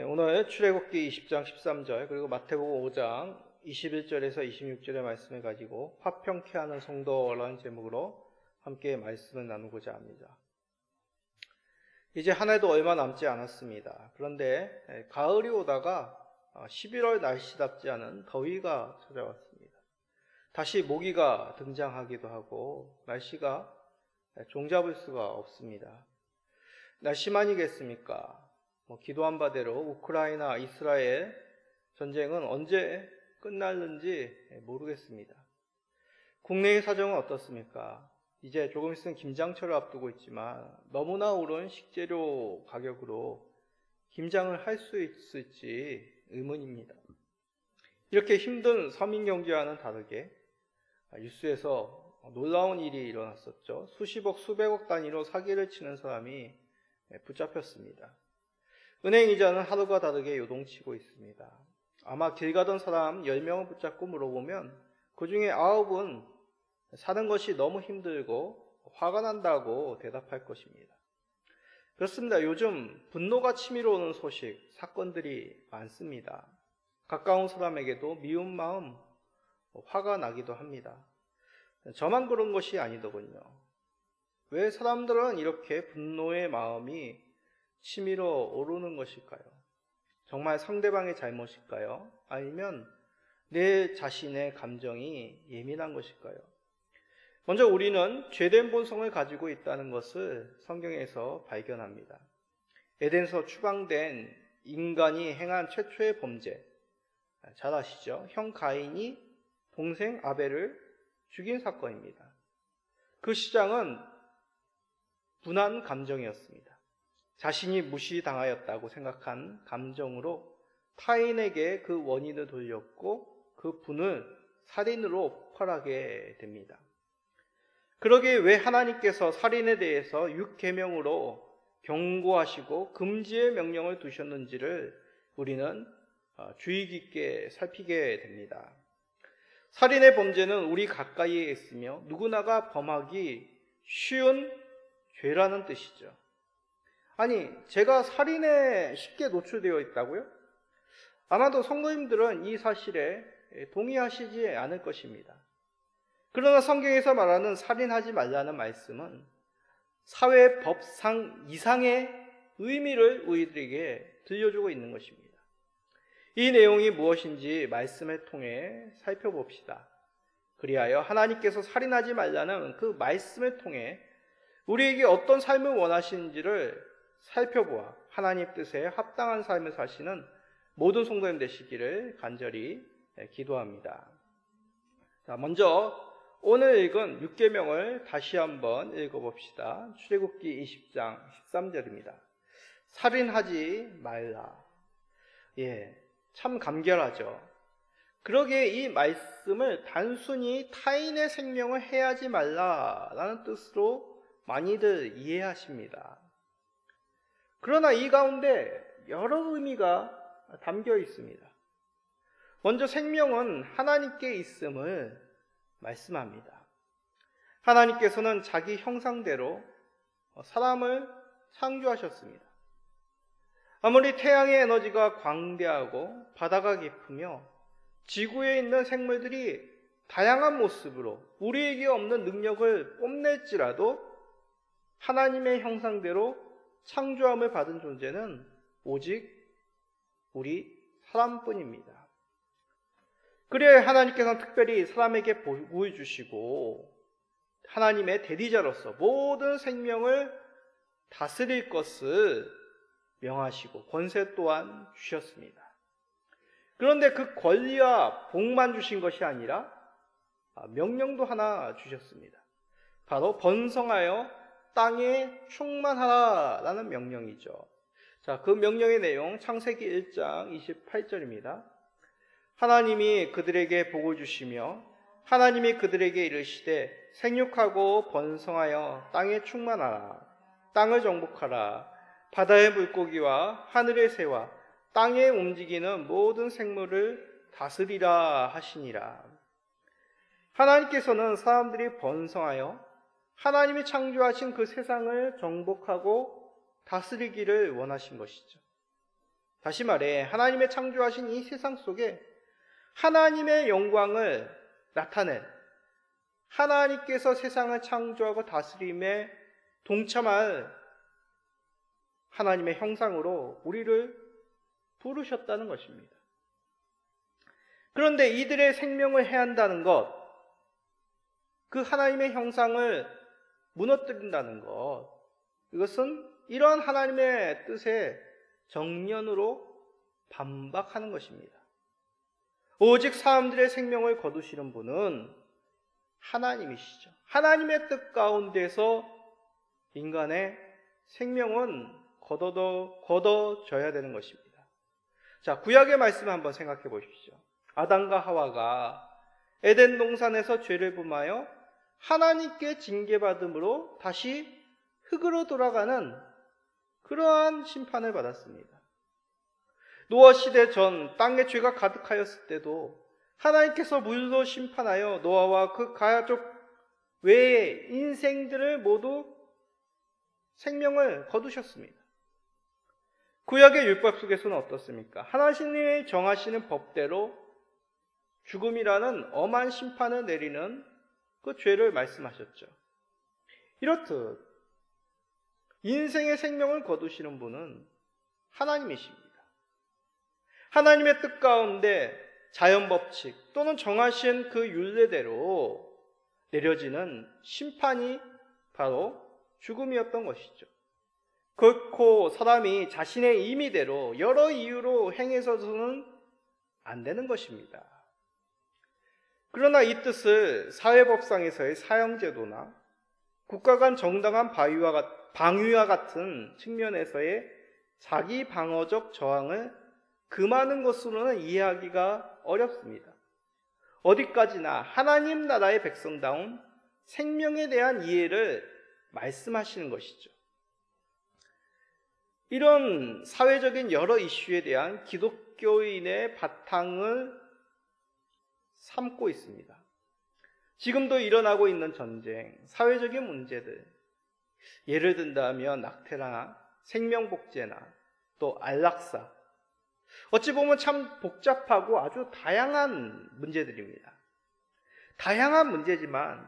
오늘 출애굽기 20장 13절 그리고 마태복음 5장 21절에서 26절의 말씀을 가지고 화평케 하는 성도라는 제목으로 함께 말씀을 나누고자 합니다. 이제 한 해도 얼마 남지 않았습니다. 그런데 가을이 오다가 11월 날씨답지 않은 더위가 찾아왔습니다. 다시 모기가 등장하기도 하고 날씨가 종잡을 수가 없습니다. 날씨만이겠습니까? 기도한 바대로 우크라이나 이스라엘 전쟁은 언제 끝날는지 모르겠습니다. 국내의 사정은 어떻습니까? 이제 조금 있으면 김장철을 앞두고 있지만 너무나 오른 식재료 가격으로 김장을 할 수 있을지 의문입니다. 이렇게 힘든 서민 경제와는 다르게 뉴스에서 놀라운 일이 일어났었죠. 수십억, 수백억 단위로 사기를 치는 사람이 붙잡혔습니다. 은행 이자는 하루가 다르게 요동치고 있습니다. 아마 길 가던 사람 10명을 붙잡고 물어보면 그 중에 9은 사는 것이 너무 힘들고 화가 난다고 대답할 것입니다. 그렇습니다. 요즘 분노가 치밀어 오는 소식, 사건들이 많습니다. 가까운 사람에게도 미운 마음, 화가 나기도 합니다. 저만 그런 것이 아니더군요. 왜 사람들은 이렇게 분노의 마음이 치밀어 오르는 것일까요? 정말 상대방의 잘못일까요? 아니면 내 자신의 감정이 예민한 것일까요? 먼저 우리는 죄된 본성을 가지고 있다는 것을 성경에서 발견합니다. 에덴에서 추방된 인간이 행한 최초의 범죄, 잘 아시죠? 형 가인이 동생 아벨을 죽인 사건입니다. 그 시작은 분한 감정이었습니다. 자신이 무시당하였다고 생각한 감정으로 타인에게 그 원인을 돌렸고 그 분을 살인으로 폭발하게 됩니다. 그러기에 왜 하나님께서 살인에 대해서 6계명으로 경고하시고 금지의 명령을 두셨는지를 우리는 주의 깊게 살피게 됩니다. 살인의 범죄는 우리 가까이에 있으며 누구나가 범하기 쉬운 죄라는 뜻이죠. 아니, 제가 살인에 쉽게 노출되어 있다고요? 아마도 성도님들은 이 사실에 동의하시지 않을 것입니다. 그러나 성경에서 말하는 살인하지 말라는 말씀은 사회법상 이상의 의미를 우리들에게 들려주고 있는 것입니다. 이 내용이 무엇인지 말씀을 통해 살펴봅시다. 그리하여 하나님께서 살인하지 말라는 그 말씀을 통해 우리에게 어떤 삶을 원하시는지를 살펴보아 하나님 뜻에 합당한 삶을 사시는 모든 성도님 되시기를 간절히 기도합니다. 자, 먼저 오늘 읽은 6계명을 다시 한번 읽어봅시다. 출애굽기 20장 13절입니다. 살인하지 말라. 참 간결하죠. 그러기에 이 말씀을 단순히 타인의 생명을 해하지 말라라는 뜻으로 많이들 이해하십니다. 그러나 이 가운데 여러 의미가 담겨 있습니다. 먼저 생명은 하나님께 있음을 말씀합니다. 하나님께서는 자기 형상대로 사람을 창조하셨습니다. 아무리 태양의 에너지가 광대하고 바다가 깊으며 지구에 있는 생물들이 다양한 모습으로 우리에게 없는 능력을 뽐낼지라도 하나님의 형상대로 창조함을 받은 존재는 오직 우리 사람뿐입니다. 그래야 하나님께서는 특별히 사람에게 복을 주시고 하나님의 대리자로서 모든 생명을 다스릴 것을 명하시고 권세 또한 주셨습니다. 그런데 그 권리와 복만 주신 것이 아니라 명령도 하나 주셨습니다. 바로 번성하여 땅에 충만하라라는 명령이죠. 자, 그 명령의 내용 창세기 1장 28절입니다. 하나님이 그들에게 복을 주시며 하나님이 그들에게 이르시되 생육하고 번성하여 땅에 충만하라. 땅을 정복하라. 바다의 물고기와 하늘의 새와 땅에 움직이는 모든 생물을 다스리라 하시니라. 하나님께서는 사람들이 번성하여 하나님이 창조하신 그 세상을 정복하고 다스리기를 원하신 것이죠. 다시 말해 하나님의 창조하신 이 세상 속에 하나님의 영광을 나타낼, 하나님께서 세상을 창조하고 다스림에 동참할 하나님의 형상으로 우리를 부르셨다는 것입니다. 그런데 이들의 생명을 해한다는 것, 그 하나님의 형상을 무너뜨린다는 것, 이것은 이런 하나님의 뜻에 정면으로 반박하는 것입니다. 오직 사람들의 생명을 거두시는 분은 하나님이시죠. 하나님의 뜻 가운데서 인간의 생명은 거둬져야 되는 것입니다. 자, 구약의 말씀을 한번 생각해 보십시오. 아담과 하와가 에덴 동산에서 죄를 범하여 하나님께 징계받음으로 다시 흙으로 돌아가는 그러한 심판을 받았습니다. 노아 시대 전 땅에 죄가 가득하였을 때도 하나님께서 물로 심판하여 노아와 그 가족 외의 인생들을 모두 생명을 거두셨습니다. 구약의 율법 속에서는 어떻습니까? 하나님이 정하시는 법대로 죽음이라는 엄한 심판을 내리는 그 죄를 말씀하셨죠. 이렇듯 인생의 생명을 거두시는 분은 하나님이십니다. 하나님의 뜻 가운데 자연 법칙 또는 정하신 그 율례대로 내려지는 심판이 바로 죽음이었던 것이죠. 결코 사람이 자신의 임의대로 여러 이유로 행해서는 안 되는 것입니다. 그러나 이 뜻을 사회법상에서의 사형제도나 국가 간 정당한 방위와 같은 측면에서의 자기 방어적 저항을 금하는 것으로는 이해하기가 어렵습니다. 어디까지나 하나님 나라의 백성다운 생명에 대한 이해를 말씀하시는 것이죠. 이런 사회적인 여러 이슈에 대한 기독교인의 바탕을 삼고 있습니다. 지금도 일어나고 있는 전쟁, 사회적인 문제들, 예를 든다면 낙태나 생명복제나 또 안락사, 어찌 보면 참 복잡하고 아주 다양한 문제들입니다. 다양한 문제지만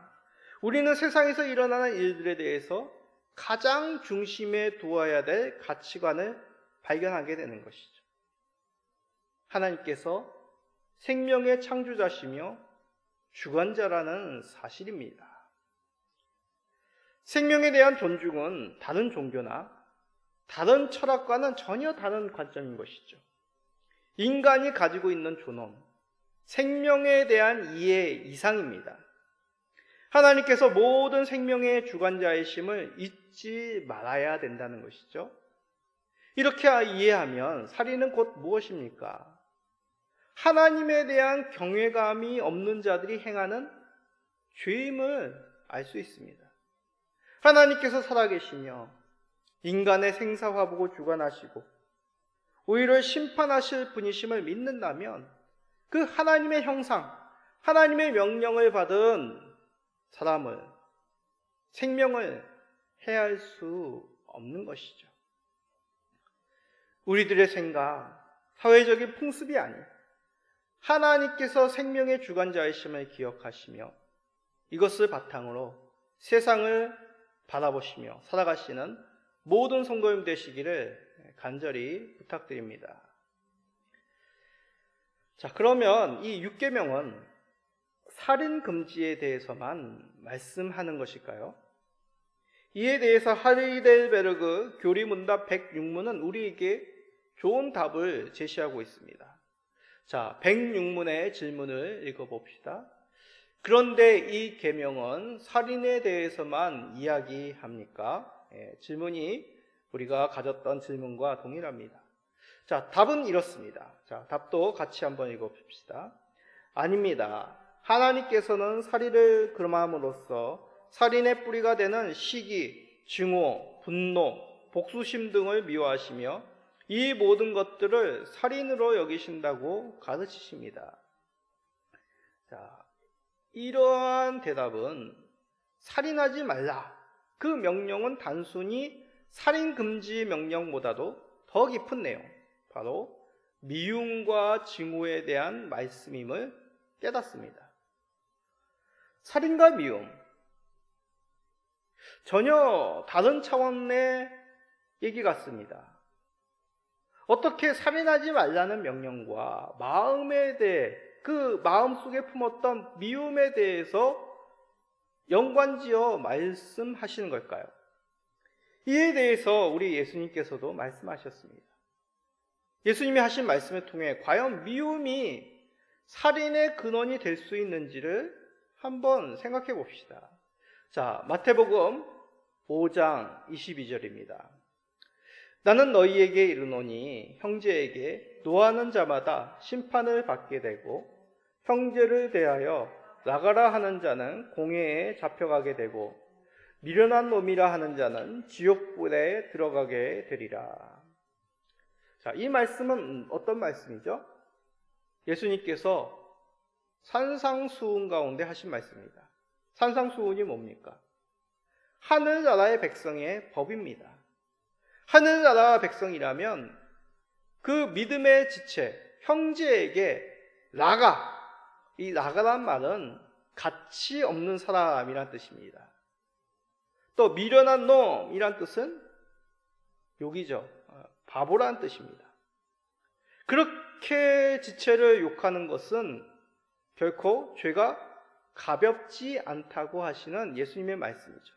우리는 세상에서 일어나는 일들에 대해서 가장 중심에 두어야 될 가치관을 발견하게 되는 것이죠. 하나님께서 생명의 창조자시며 주관자라는 사실입니다. 생명에 대한 존중은 다른 종교나 다른 철학과는 전혀 다른 관점인 것이죠. 인간이 가지고 있는 존엄, 생명에 대한 이해 이상입니다. 하나님께서 모든 생명의 주관자이심을 잊지 말아야 된다는 것이죠. 이렇게 이해하면 살인은 곧 무엇입니까? 하나님에 대한 경외감이 없는 자들이 행하는 죄임을 알 수 있습니다. 하나님께서 살아계시며 인간의 생사화복을 주관하시고 오히려 심판하실 분이심을 믿는다면 그 하나님의 형상, 하나님의 명령을 받은 사람을, 생명을 해할 수 없는 것이죠. 우리들의 생각, 사회적인 풍습이 아닌 하나님께서 생명의 주관자이심을 기억하시며 이것을 바탕으로 세상을 바라보시며 살아가시는 모든 성도님 되시기를 간절히 부탁드립니다. 자, 그러면 이 6계명은 살인 금지에 대해서만 말씀하는 것일까요? 이에 대해서 하이델베르그 교리문답 106문은 우리에게 좋은 답을 제시하고 있습니다. 자, 106문의 질문을 읽어봅시다. 그런데 이 계명은 살인에 대해서만 이야기합니까? 질문이 우리가 가졌던 질문과 동일합니다. 자, 답은 이렇습니다. 자, 답도 같이 한번 읽어봅시다. 아닙니다. 하나님께서는 살인을 금함으로써 살인의 뿌리가 되는 시기, 증오, 분노, 복수심 등을 미워하시며 이 모든 것들을 살인으로 여기신다고 가르치십니다. 자, 이러한 대답은 살인하지 말라, 그 명령은 단순히 살인 금지 명령보다도 더 깊은 내용, 바로 미움과 증오에 대한 말씀임을 깨닫습니다. 살인과 미움, 전혀 다른 차원의 얘기 같습니다. 어떻게 살인하지 말라는 명령과 마음에 대해, 그 마음속에 품었던 미움에 대해서 연관지어 말씀하시는 걸까요? 이에 대해서 우리 예수님께서도 말씀하셨습니다. 예수님이 하신 말씀을 통해 과연 미움이 살인의 근원이 될 수 있는지를 한번 생각해 봅시다. 자, 마태복음 5장 22절입니다. 나는 너희에게 이르노니 형제에게 노하는 자마다 심판을 받게 되고 형제를 대하여 나가라 하는 자는 공회에 잡혀가게 되고 미련한 놈이라 하는 자는 지옥불에 들어가게 되리라. 자, 이 말씀은 어떤 말씀이죠? 예수님께서 산상수훈 가운데 하신 말씀입니다. 산상수훈이 뭡니까? 하늘나라의 백성의 법입니다. 하늘나라 백성이라면 그 믿음의 지체, 형제에게 나가, 이 나가란 말은 가치 없는 사람이란 뜻입니다. 또 미련한 놈이란 뜻은 욕이죠. 바보란 뜻입니다. 그렇게 지체를 욕하는 것은 결코 죄가 가볍지 않다고 하시는 예수님의 말씀이죠.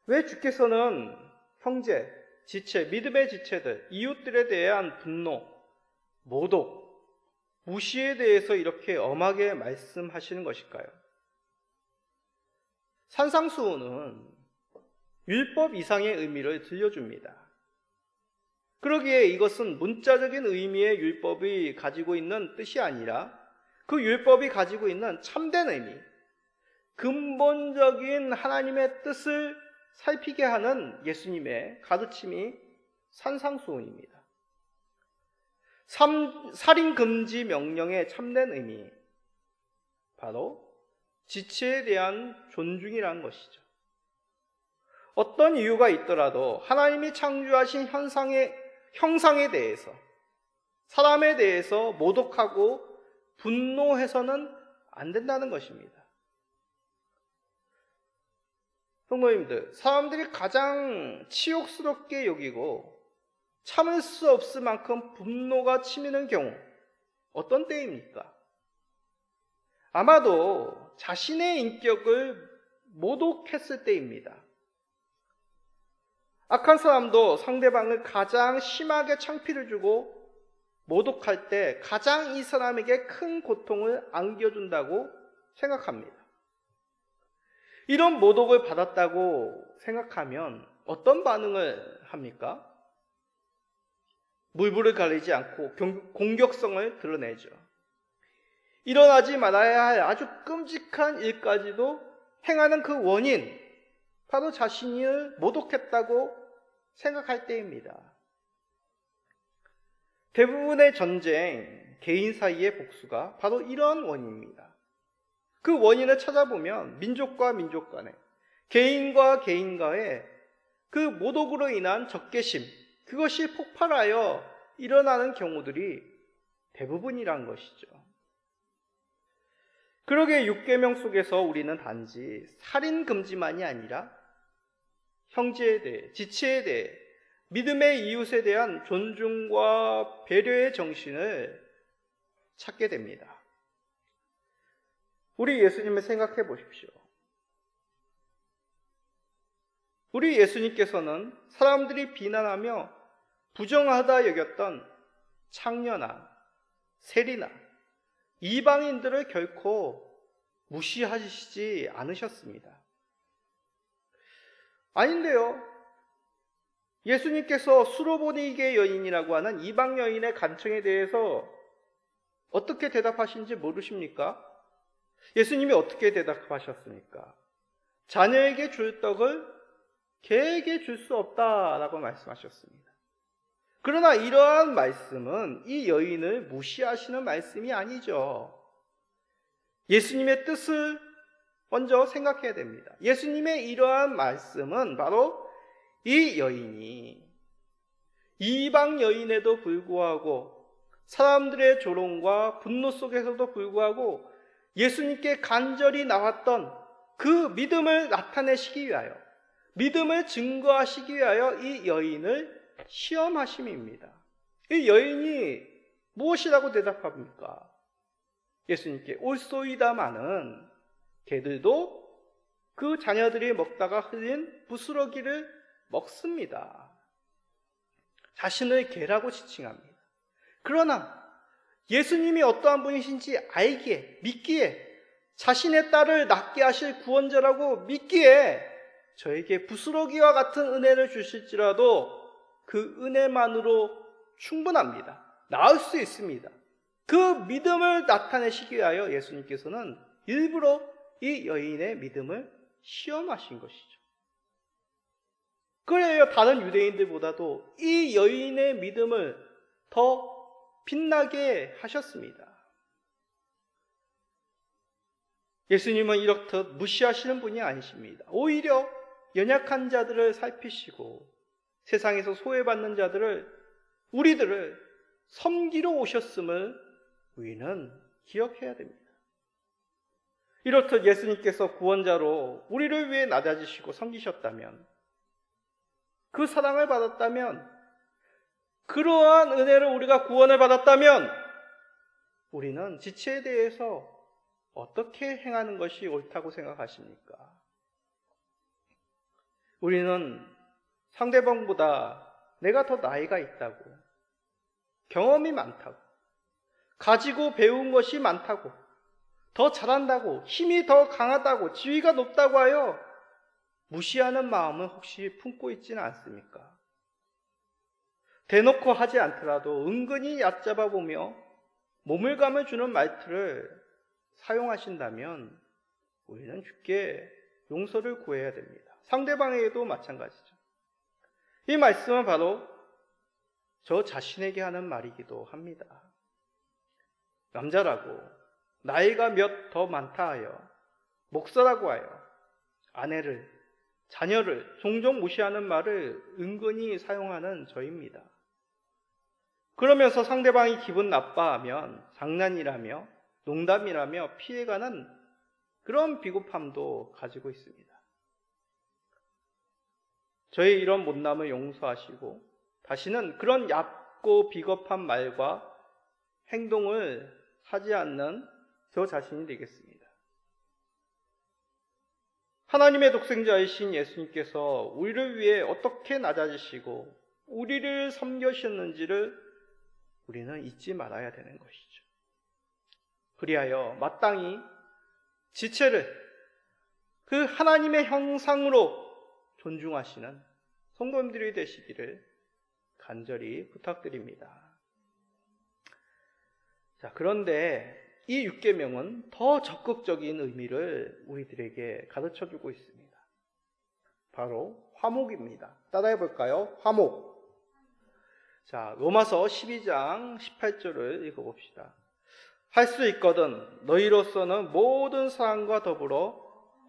왜 주께서는 형제, 지체, 믿음의 지체들, 이웃들에 대한 분노, 모독, 무시에 대해서 이렇게 엄하게 말씀하시는 것일까요? 산상수훈은 율법 이상의 의미를 들려줍니다. 그러기에 이것은 문자적인 의미의 율법이 가지고 있는 뜻이 아니라 그 율법이 가지고 있는 참된 의미, 근본적인 하나님의 뜻을 살피게 하는 예수님의 가르침이 산상수훈입니다. 살인금지 명령의 참된 의미, 바로 지체에 대한 존중이라는 것이죠. 어떤 이유가 있더라도 하나님이 창조하신 형상에 대해서, 사람에 대해서 모독하고 분노해서는 안 된다는 것입니다. 성도님들, 사람들이 가장 치욕스럽게 여기고 참을 수 없을 만큼 분노가 치미는 경우, 어떤 때입니까? 아마도 자신의 인격을 모독했을 때입니다. 악한 사람도 상대방을 가장 심하게 창피를 주고 모독할 때 가장 이 사람에게 큰 고통을 안겨준다고 생각합니다. 이런 모독을 받았다고 생각하면 어떤 반응을 합니까? 물불을 가리지 않고 공격성을 드러내죠. 일어나지 말아야 할 아주 끔찍한 일까지도 행하는 그 원인, 바로 자신을 모독했다고 생각할 때입니다. 대부분의 전쟁, 개인 사이의 복수가 바로 이런 원인입니다. 그 원인을 찾아보면 민족과 민족 간에, 개인과 개인과의 그 모독으로 인한 적개심, 그것이 폭발하여 일어나는 경우들이 대부분이란 것이죠. 그러기에 6계명 속에서 우리는 단지 살인 금지만이 아니라 형제에 대해, 지체에 대해, 믿음의 이웃에 대한 존중과 배려의 정신을 찾게 됩니다. 우리 예수님을 생각해 보십시오. 우리 예수님께서는 사람들이 비난하며 부정하다 여겼던 창녀나 세리나 이방인들을 결코 무시하시지 않으셨습니다. 아닌데요. 예수님께서 수로보니게 여인이라고 하는 이방 여인의 간청에 대해서 어떻게 대답하신지 모르십니까? 예수님이 어떻게 대답하셨습니까? 자녀에게 줄 떡을 개에게 줄 수 없다라고 말씀하셨습니다. 그러나 이러한 말씀은 이 여인을 무시하시는 말씀이 아니죠. 예수님의 뜻을 먼저 생각해야 됩니다. 예수님의 이러한 말씀은 바로 이 여인이 이방 여인에도 불구하고 사람들의 조롱과 분노 속에서도 불구하고 예수님께 간절히 나왔던 그 믿음을 나타내시기 위하여, 믿음을 증거하시기 위하여 이 여인을 시험하심입니다. 이 여인이 무엇이라고 대답합니까? 예수님께 올소이다마는 개들도 그 자녀들이 먹다가 흘린 부스러기를 먹습니다. 자신을 개라고 지칭합니다. 그러나 예수님이 어떠한 분이신지 알기에, 믿기에, 자신의 딸을 낫게 하실 구원자라고 믿기에 저에게 부스러기와 같은 은혜를 주실지라도 그 은혜만으로 충분합니다. 나을 수 있습니다. 그 믿음을 나타내시기 위하여 예수님께서는 일부러 이 여인의 믿음을 시험하신 것이죠. 그래요, 다른 유대인들보다도 이 여인의 믿음을 더 빛나게 하셨습니다. 예수님은 이렇듯 무시하시는 분이 아니십니다. 오히려 연약한 자들을 살피시고 세상에서 소외받는 우리들을 섬기러 오셨음을 우리는 기억해야 됩니다. 이렇듯 예수님께서 구원자로 우리를 위해 낮아지시고 섬기셨다면, 그 사랑을 받았다면, 그러한 은혜를 우리가 구원을 받았다면 우리는 지체에 대해서 어떻게 행하는 것이 옳다고 생각하십니까? 우리는 상대방보다 내가 더 나이가 있다고, 경험이 많다고, 가지고 배운 것이 많다고, 더 잘한다고, 힘이 더 강하다고, 지위가 높다고 하여 무시하는 마음은 혹시 품고 있지는 않습니까? 대놓고 하지 않더라도 은근히 얕잡아 보며 모멸감을 주는 말투를 사용하신다면 우리는 주께 용서를 구해야 됩니다. 상대방에게도 마찬가지죠. 이 말씀은 바로 저 자신에게 하는 말이기도 합니다. 남자라고 나이가 몇 더 많다 하여, 목사라고 하여 아내를, 자녀를 종종 무시하는 말을 은근히 사용하는 저입니다. 그러면서 상대방이 기분 나빠하면 장난이라며 농담이라며 피해가는 그런 비겁함도 가지고 있습니다. 저의 이런 못남을 용서하시고 다시는 그런 얕고 비겁한 말과 행동을 하지 않는 저 자신이 되겠습니다. 하나님의 독생자이신 예수님께서 우리를 위해 어떻게 낮아지시고 우리를 섬기셨는지를 우리는 잊지 말아야 되는 것이죠. 그리하여 마땅히 지체를 그 하나님의 형상으로 존중하시는 성도님들이 되시기를 간절히 부탁드립니다. 자, 그런데 이 6계명은 더 적극적인 의미를 우리들에게 가르쳐주고 있습니다. 바로 화목입니다. 따라해 볼까요? 화목. 자, 로마서 12장 18절을 읽어봅시다. 할 수 있거든 너희로서는 모든 사람과 더불어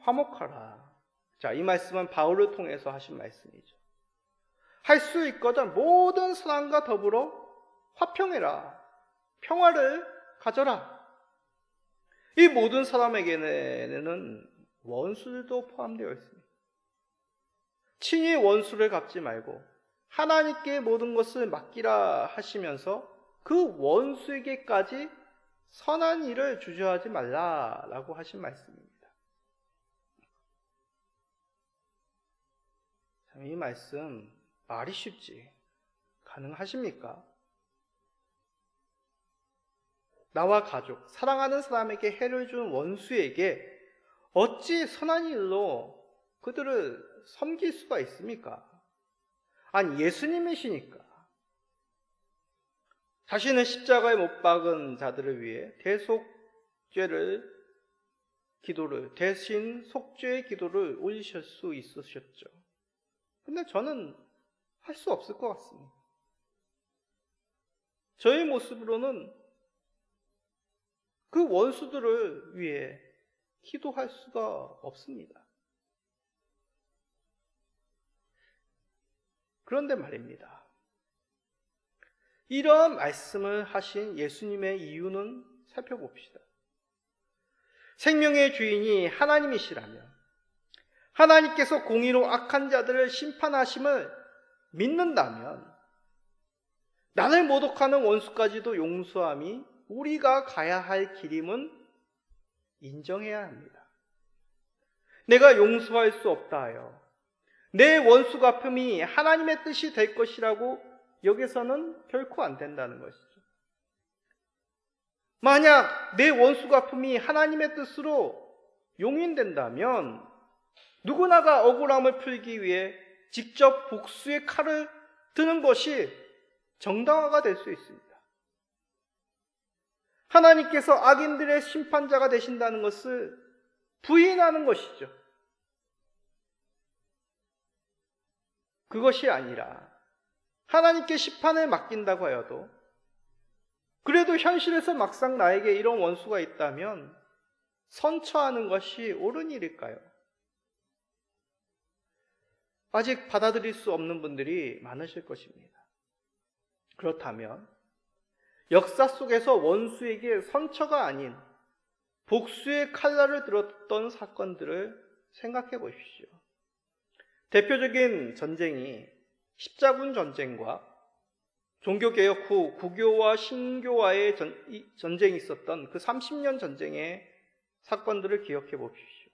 화목하라. 자, 이 말씀은 바울을 통해서 하신 말씀이죠. 할 수 있거든 모든 사람과 더불어 화평해라. 평화를 가져라. 이 모든 사람에게는 원수들도 포함되어 있습니다. 친히 원수를 갚지 말고 하나님께 모든 것을 맡기라 하시면서 그 원수에게까지 선한 일을 주저하지 말라라고 하신 말씀입니다. 참, 이 말씀 말이 쉽지 가능하십니까? 나와 가족, 사랑하는 사람에게 해를 준 원수에게 어찌 선한 일로 그들을 섬길 수가 있습니까? 아니, 예수님이시니까. 자신의 십자가에 못 박은 자들을 위해 대신 속죄의 기도를 올리실 수 있으셨죠. 근데 저는 할 수 없을 것 같습니다. 저의 모습으로는 그 원수들을 위해 기도할 수가 없습니다. 그런데 말입니다. 이런 말씀을 하신 예수님의 이유는 살펴봅시다. 생명의 주인이 하나님이시라면 하나님께서 공의로 악한 자들을 심판하심을 믿는다면 나를 모독하는 원수까지도 용서함이 우리가 가야 할 길임은 인정해야 합니다. 내가 용서할 수 없다 하여 내 원수 갚음이 하나님의 뜻이 될 것이라고 여기서는 결코 안 된다는 것이죠. 만약 내 원수 갚음이 하나님의 뜻으로 용인된다면 누구나가 억울함을 풀기 위해 직접 복수의 칼을 드는 것이 정당화가 될 수 있습니다. 하나님께서 악인들의 심판자가 되신다는 것을 부인하는 것이죠. 그것이 아니라 하나님께 심판을 맡긴다고 하여도 그래도 현실에서 막상 나에게 이런 원수가 있다면 선처하는 것이 옳은 일일까요? 아직 받아들일 수 없는 분들이 많으실 것입니다. 그렇다면 역사 속에서 원수에게 선처가 아닌 복수의 칼날을 들었던 사건들을 생각해 보십시오. 대표적인 전쟁이 십자군 전쟁과 종교개혁 후 구교와 신교와의 전쟁이 있었던 그 30년 전쟁의 사건들을 기억해 보십시오.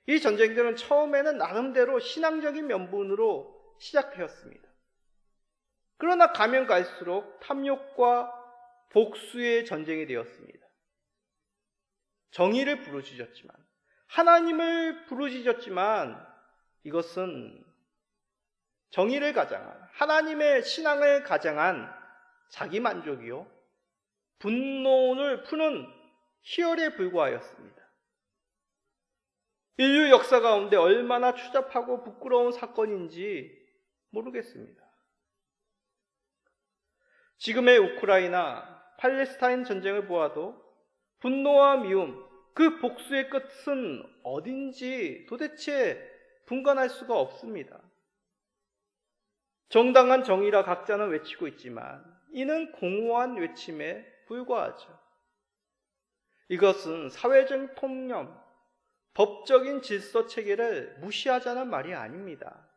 이 전쟁들은 처음에는 나름대로 신앙적인 면분으로 시작되었습니다. 그러나 가면 갈수록 탐욕과 복수의 전쟁이 되었습니다. 정의를 부르짖었지만, 하나님을 부르짖었지만 이것은 정의를 가장한, 하나님의 신앙을 가장한 자기만족이요 분노를 푸는 희열에 불과하였습니다. 인류 역사 가운데 얼마나 추잡하고 부끄러운 사건인지 모르겠습니다. 지금의 우크라이나, 팔레스타인 전쟁을 보아도 분노와 미움, 그 복수의 끝은 어딘지 도대체 분간할 수가 없습니다. 정당한 정의라 각자는 외치고 있지만 이는 공허한 외침에 불과하죠. 이것은 사회적 통념, 법적인 질서 체계를 무시하자는 말이 아닙니다.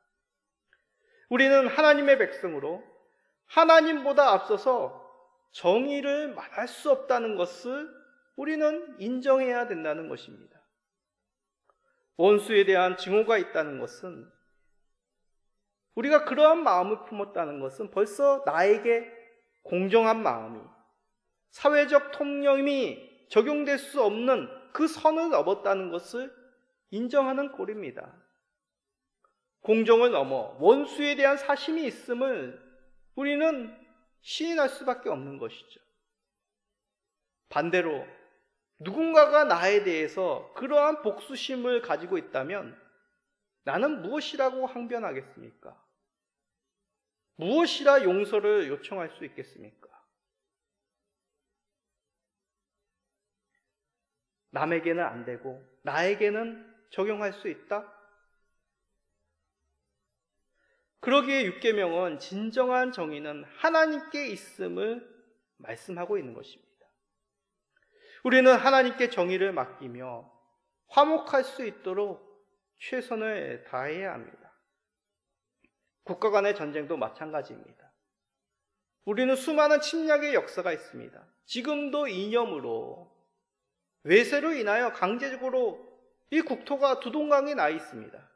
우리는 하나님의 백성으로 하나님보다 앞서서 정의를 말할 수 없다는 것을 우리는 인정해야 된다는 것입니다. 원수에 대한 증오가 있다는 것은, 우리가 그러한 마음을 품었다는 것은 벌써 나에게 공정한 마음이, 사회적 통념이 적용될 수 없는 그 선을 넘었다는 것을 인정하는 꼴입니다. 공정을 넘어 원수에 대한 사심이 있음을 우리는 시인할 수밖에 없는 것이죠. 반대로 누군가가 나에 대해서 그러한 복수심을 가지고 있다면 나는 무엇이라고 항변하겠습니까? 무엇이라 용서를 요청할 수 있겠습니까? 남에게는 안 되고 나에게는 적용할 수 있다? 그러기에 율계명은 진정한 정의는 하나님께 있음을 말씀하고 있는 것입니다. 우리는 하나님께 정의를 맡기며 화목할 수 있도록 최선을 다해야 합니다. 국가 간의 전쟁도 마찬가지입니다. 우리는 수많은 침략의 역사가 있습니다. 지금도 이념으로, 외세로 인하여 강제적으로 이 국토가 두동강에 나 있습니다.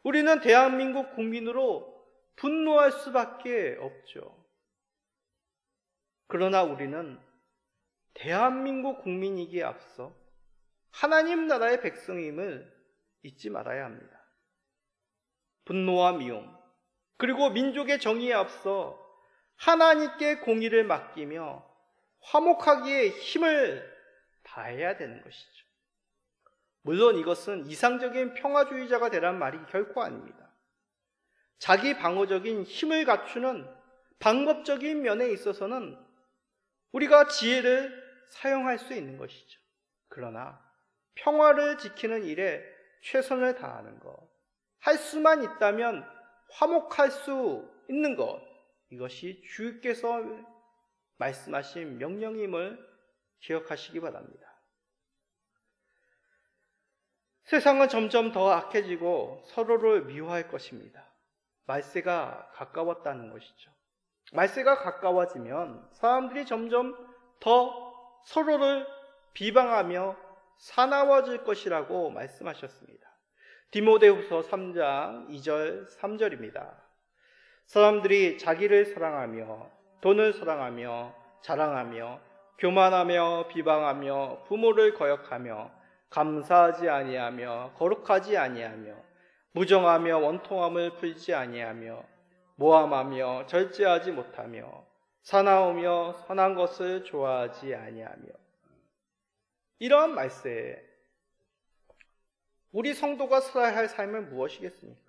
우리는 대한민국 국민으로 분노할 수밖에 없죠. 그러나 우리는 대한민국 국민이기에 앞서 하나님 나라의 백성임을 잊지 말아야 합니다. 분노와 미움, 그리고 민족의 정의에 앞서 하나님께 공의를 맡기며 화목하기에 힘을 다해야 되는 것이죠. 물론 이것은 이상적인 평화주의자가 되란 말이 결코 아닙니다. 자기 방어적인 힘을 갖추는 방법적인 면에 있어서는 우리가 지혜를 사용할 수 있는 것이죠. 그러나 평화를 지키는 일에 최선을 다하는 것, 할 수만 있다면 화목할 수 있는 것, 이것이 주께서 말씀하신 명령임을 기억하시기 바랍니다. 세상은 점점 더 악해지고 서로를 미워할 것입니다. 말세가 가까웠다는 것이죠. 말세가 가까워지면 사람들이 점점 더 서로를 비방하며 사나워질 것이라고 말씀하셨습니다. 디모데후서 3장 2절 3절입니다. 사람들이 자기를 사랑하며 돈을 사랑하며 자랑하며 교만하며 비방하며 부모를 거역하며 감사하지 아니하며 거룩하지 아니하며 무정하며 원통함을 풀지 아니하며 모함하며 절제하지 못하며 사나우며 선한 것을 좋아하지 아니하며. 이러한 말세에 우리 성도가 살아야 할 삶은 무엇이겠습니까?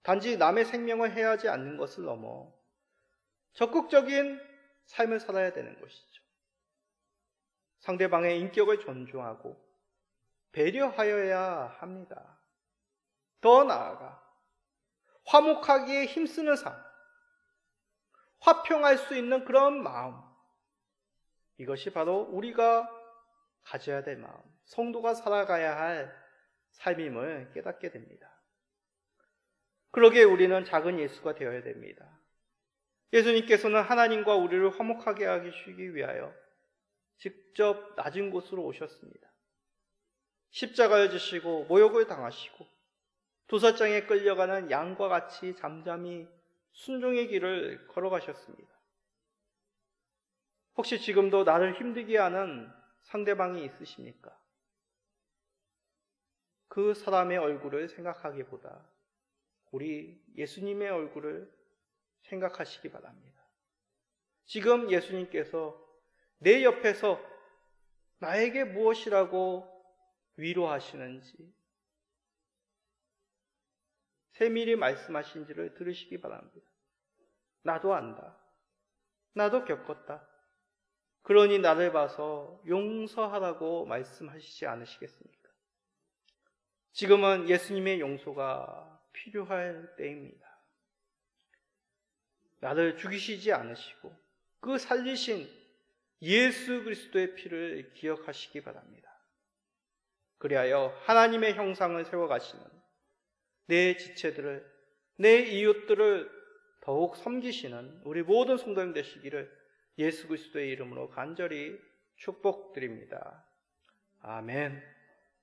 단지 남의 생명을 해하지 않는 것을 넘어 적극적인 삶을 살아야 되는 것이죠. 상대방의 인격을 존중하고 배려하여야 합니다. 더 나아가 화목하기에 힘쓰는 삶, 화평할 수 있는 그런 마음, 이것이 바로 우리가 가져야 될 마음, 성도가 살아가야 할 삶임을 깨닫게 됩니다. 그러기에 우리는 작은 예수가 되어야 됩니다. 예수님께서는 하나님과 우리를 화목하게 하시기 위하여 직접 낮은 곳으로 오셨습니다. 십자가를 지시고 모욕을 당하시고 도살장에 끌려가는 양과 같이 잠잠히 순종의 길을 걸어가셨습니다. 혹시 지금도 나를 힘들게 하는 상대방이 있으십니까? 그 사람의 얼굴을 생각하기보다 우리 예수님의 얼굴을 생각하시기 바랍니다. 지금 예수님께서 내 옆에서 나에게 무엇이라고 위로하시는지, 세밀히 말씀하신지를 들으시기 바랍니다. 나도 안다. 나도 겪었다. 그러니 나를 봐서 용서하라고 말씀하시지 않으시겠습니까? 지금은 예수님의 용서가 필요할 때입니다. 나를 죽이시지 않으시고 그 살리신 예수 그리스도의 피를 기억하시기 바랍니다. 그리하여 하나님의 형상을 세워가시는 내 지체들을, 내 이웃들을 더욱 섬기시는 우리 모든 성도님 되시기를 예수 그리스도의 이름으로 간절히 축복드립니다. 아멘.